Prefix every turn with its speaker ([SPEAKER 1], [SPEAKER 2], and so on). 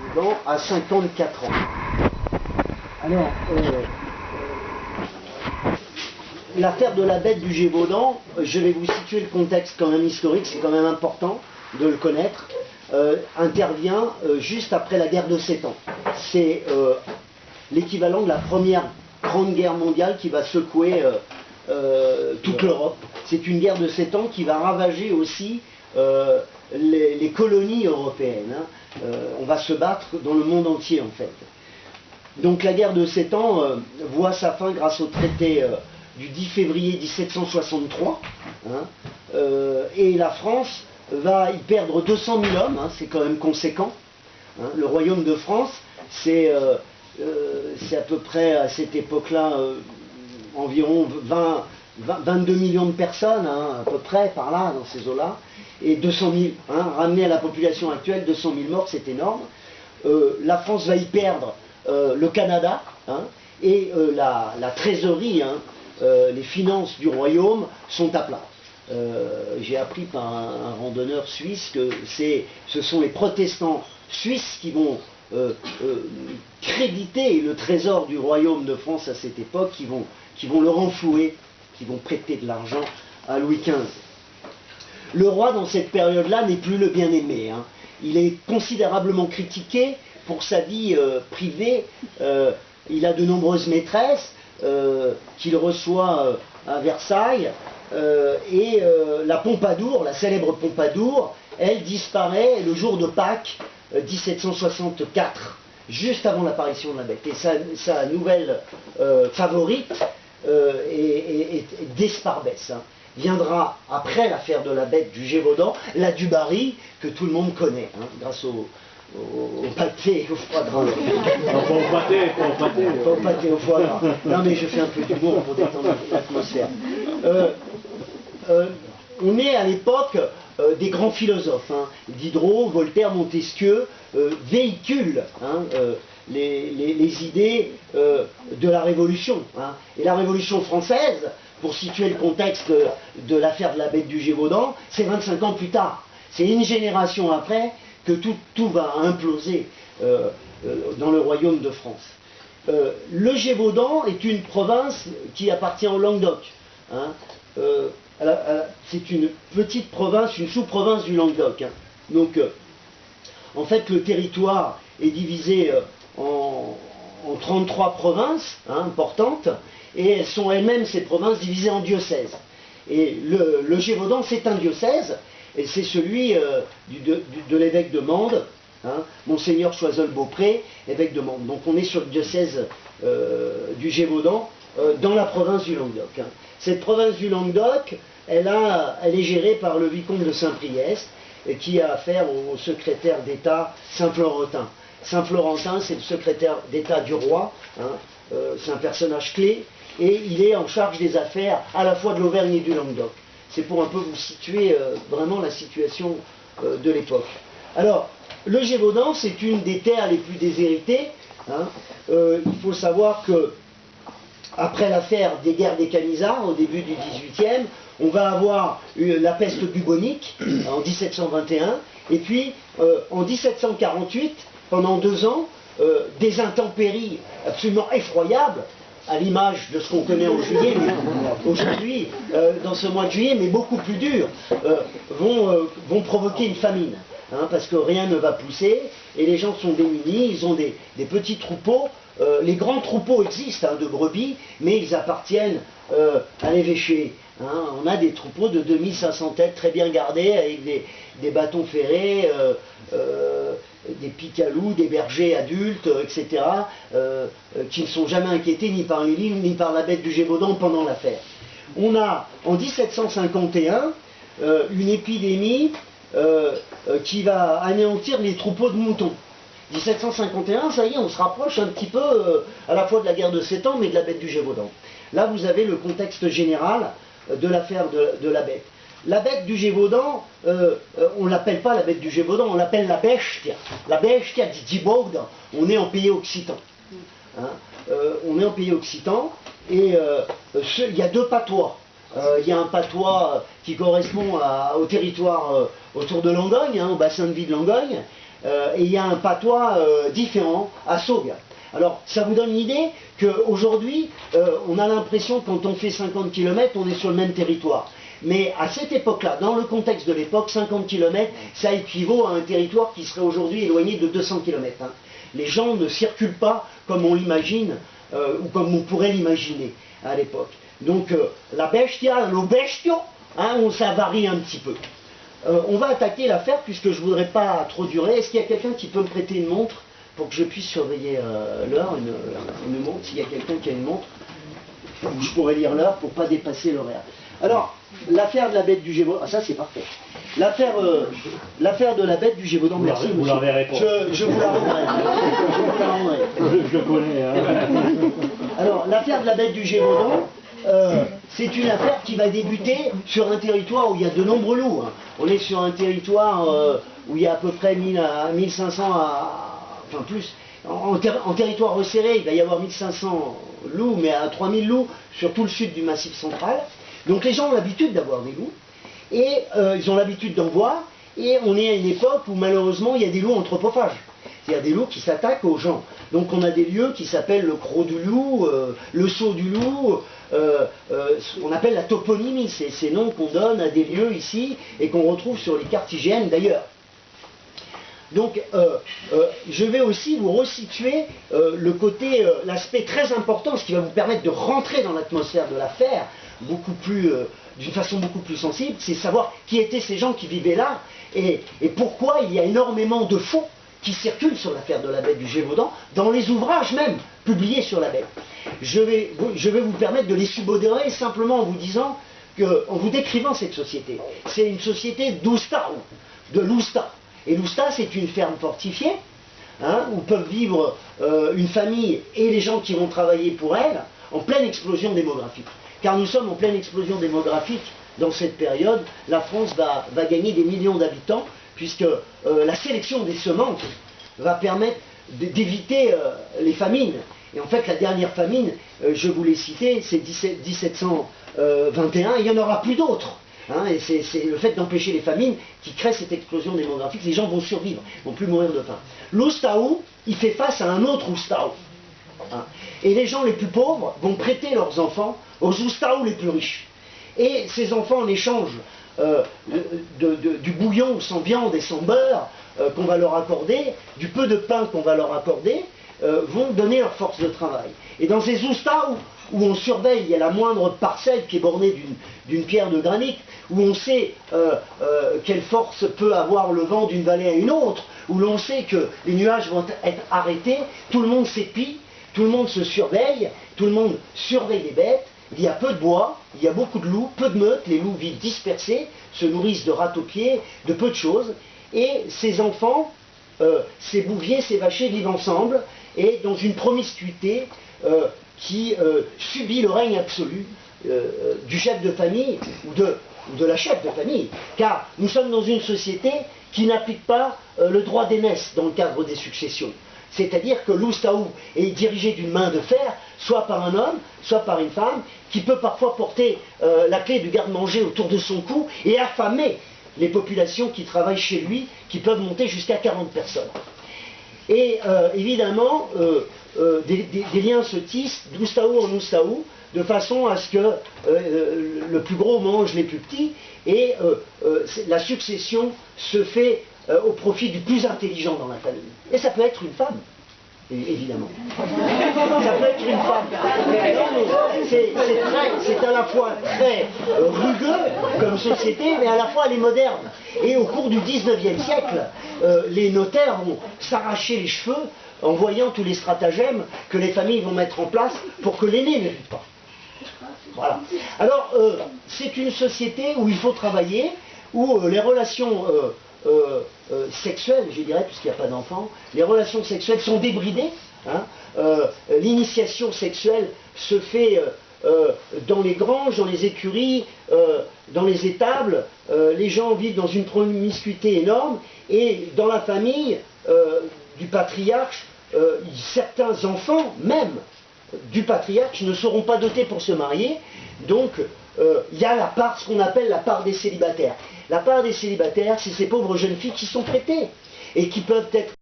[SPEAKER 1] Gévaudan à 54 ans. Alors, l'affaire de la bête du Gévaudan, je vais vous situer le contexte quand même historique, c'est quand même important de le connaître, intervient juste après la guerre de 7 ans. C'est l'équivalent de la première grande guerre mondiale qui va secouer toute l'Europe. C'est une guerre de 7 ans qui va ravager aussi les colonies européennes. On va se battre dans le monde entier en fait. Donc la guerre de 7 ans voit sa fin grâce au traité du 10 février 1763, et la France va y perdre 200 000 hommes, c'est quand même conséquent. Le royaume de France, c'est à peu près à cette époque-là environ 22 millions de personnes, à peu près par là, dans ces eaux-là, et 200 000, ramené à la population actuelle, 200 000 morts, c'est énorme. La France va y perdre le Canada, et la trésorerie, les finances du royaume sont à plat. J'ai appris par un randonneur suisse que ce sont les protestants suisses qui vont créditer le trésor du royaume de France à cette époque, qui vont le renflouer, qui vont prêter de l'argent à Louis XV. Le roi, dans cette période-là, n'est plus le bien-aimé. Il est considérablement critiqué pour sa vie privée. Il a de nombreuses maîtresses qu'il reçoit à Versailles. Et la Pompadour, la célèbre Pompadour, elle disparaît le jour de Pâques 1764, juste avant l'apparition de la bête. Et sa nouvelle favorite est d'Esparbès. Viendra après l'affaire de la bête du Gévaudan, la du Barry, que tout le monde connaît, grâce au pâté, au foie gras.
[SPEAKER 2] Pas au
[SPEAKER 1] pâté, au foie gras. Non mais je fais un peu d'humour pour détendre l'atmosphère. On est à l'époque des grands philosophes. Diderot, Voltaire, Montesquieu véhiculent les idées de la Révolution. Et la Révolution française, pour situer le contexte de l'affaire de la bête du Gévaudan, c'est 25 ans plus tard. C'est une génération après que tout va imploser dans le royaume de France. Le Gévaudan est une province qui appartient au Languedoc. C'est une petite province, une sous-province du Languedoc. Donc, en fait, le territoire est divisé en 33 provinces importantes, et elles sont elles-mêmes, ces provinces, divisées en diocèses. Et le Gévaudan, c'est un diocèse, et c'est celui de l'évêque de Mende, Monseigneur Choiseul-Beaupré, évêque de Mende. Donc on est sur le diocèse du Gévaudan, dans la province du Languedoc. Cette province du Languedoc, elle est gérée par le vicomte de Saint-Priest, qui a affaire au secrétaire d'État Saint-Florentin. Saint-Florentin, c'est le secrétaire d'État du roi, c'est un personnage clé, et il est en charge des affaires à la fois de l'Auvergne et du Languedoc. C'est pour un peu vous situer vraiment la situation de l'époque. Alors, le Gévaudan, c'est une des terres les plus déshéritées. Il faut savoir que après l'affaire des guerres des Camisards, au début du XVIIIe, on va avoir la peste bubonique en 1721, et puis en 1748, pendant 2 ans, des intempéries absolument effroyables, à l'image de ce qu'on connaît en juillet, aujourd'hui, dans ce mois de juillet, mais beaucoup plus dur, vont provoquer une famine. Parce que rien ne va pousser, et les gens sont démunis, ils ont des petits troupeaux. Les grands troupeaux existent de brebis, mais ils appartiennent à l'évêché. On a des troupeaux de 2500 têtes très bien gardés, avec des bâtons ferrés, des picalous, des bergers adultes, etc., qui ne sont jamais inquiétés ni par une ligne, ni par la bête du Gévaudan pendant l'affaire. On a, en 1751, une épidémie qui va anéantir les troupeaux de moutons. 1751, ça y est, on se rapproche un petit peu à la fois de la guerre de 7 ans, mais de la bête du Gévaudan. Là, vous avez le contexte général de l'affaire de la bête. La bête du Gévaudan, on ne l'appelle pas la bête du Gévaudan, on l'appelle la bestia. La bestia di Gévaudan. On est en pays occitan. On est en pays occitan, et il y a 2 patois. Il y a un patois qui correspond au territoire autour de Langogne, au bassin de vie de Langogne, et il y a un patois différent à Saugues. Alors, ça vous donne l'idée qu'aujourd'hui, on a l'impression, quand on fait 50 km, on est sur le même territoire. Mais à cette époque-là, dans le contexte de l'époque, 50 km, ça équivaut à un territoire qui serait aujourd'hui éloigné de 200 km. Hein. Les gens ne circulent pas comme on l'imagine, ou comme on pourrait l'imaginer à l'époque. Donc, la bestia, lo bestio, hein, ça varie un petit peu. On va attaquer l'affaire, puisque je ne voudrais pas trop durer. Est-ce qu'il y a quelqu'un qui peut me prêter une montre pour que je puisse surveiller l'heure, une montre, s'il y a quelqu'un qui a une montre, où je pourrais lire l'heure pour ne pas dépasser l'horaire. Alors, l'affaire de la bête du Gévaudan, ah ça c'est parfait. L'affaire de la bête du Gévaudan, merci
[SPEAKER 2] vous
[SPEAKER 1] monsieur.
[SPEAKER 2] l'enverrez pas.
[SPEAKER 1] Je vous la rendrai. Je vous la rendrai.
[SPEAKER 2] Je le connais. Hein.
[SPEAKER 1] Alors, l'affaire de la bête du Gévaudan, c'est une affaire qui va débuter sur un territoire où il y a de nombreux loups. Hein. On est sur un territoire où il y a à peu près 1500 enfin plus. En territoire resserré, il va y avoir 1500 loups, mais à 3000 loups sur tout le sud du Massif central. Donc les gens ont l'habitude d'avoir des loups, et ils ont l'habitude d'en voir, et on est à une époque où malheureusement il y a des loups anthropophages. Il y a des loups qui s'attaquent aux gens. Donc on a des lieux qui s'appellent le Croc du loup, le Saut du loup, on appelle la toponymie, c'est ces noms qu'on donne à des lieux ici, et qu'on retrouve sur les cartes IGN d'ailleurs. Donc, je vais aussi vous resituer le côté, l'aspect très important, ce qui va vous permettre de rentrer dans l'atmosphère de l'affaire, d'une façon beaucoup plus sensible, c'est savoir qui étaient ces gens qui vivaient là, et pourquoi il y a énormément de faux qui circulent sur l'affaire de la bête du Gévaudan, dans les ouvrages même publiés sur la bête. Je vais vous permettre de les subodorer simplement en vous disant, en vous décrivant cette société. C'est une société d'Oustau, de l'Ousta. Et l'Ousta, c'est une ferme fortifiée, hein, où peuvent vivre une famille et les gens qui vont travailler pour elle, en pleine explosion démographique. Car nous sommes en pleine explosion démographique dans cette période. La France va gagner des millions d'habitants, puisque la sélection des semences va permettre d'éviter les famines. Et en fait, la dernière famine, je vous l'ai citée, c'est 1721, et il n'y en aura plus d'autres. Hein, et c'est le fait d'empêcher les famines qui crée cette explosion démographique. Les gens vont survivre, vont plus mourir de faim. L'Oustau, il fait face à un autre Oustau. Hein, et les gens les plus pauvres vont prêter leurs enfants aux Oustau les plus riches. Et ces enfants, en échange du bouillon sans viande et sans beurre qu'on va leur accorder, du peu de pain qu'on va leur accorder, vont donner leur force de travail. Et dans ces Oustau où on surveille, il y a la moindre parcelle qui est bornée d'une pierre de granit, où on sait quelle force peut avoir le vent d'une vallée à une autre, où l'on sait que les nuages vont être arrêtés, tout le monde s'épie, tout le monde se surveille, tout le monde surveille les bêtes, il y a peu de bois, il y a beaucoup de loups, peu de meutes, les loups vivent dispersés, se nourrissent de rats aux pieds, de peu de choses, et ces enfants, ces bouviers, ces vachers vivent ensemble, et dans une promiscuité qui subit le règne absolu du chef de famille ou de la chef de famille, car nous sommes dans une société qui n'applique pas le droit d'aînesse dans le cadre des successions. C'est-à-dire que l'Oustau est dirigé d'une main de fer, soit par un homme, soit par une femme, qui peut parfois porter la clé du garde-manger autour de son cou et affamer les populations qui travaillent chez lui, qui peuvent monter jusqu'à 40 personnes. Et évidemment, des liens se tissent d'Oustau en Oustau, de façon à ce que le plus gros mange les plus petits, et la succession se fait au profit du plus intelligent dans la famille. Et ça peut être une femme, évidemment. Ça peut être une femme. C'est à la fois très rugueux comme société, mais à la fois elle est moderne. Et au cours du 19e siècle, les notaires vont s'arracher les cheveux en voyant tous les stratagèmes que les familles vont mettre en place pour que l'aîné ne vive pas. Voilà. Alors, c'est une société où il faut travailler, où les relations sexuelles, je dirais, puisqu'il n'y a pas d'enfants, les relations sexuelles sont débridées. Hein, l'initiation sexuelle se fait dans les granges, dans les écuries, dans les étables. Les gens vivent dans une promiscuité énorme, et dans la famille du patriarche, certains enfants, même du patriarche, ne seront pas dotés pour se marier. Donc, il y a la part, ce qu'on appelle la part des célibataires. La part des célibataires, c'est ces pauvres jeunes filles qui sont prêtées. et qui peuvent être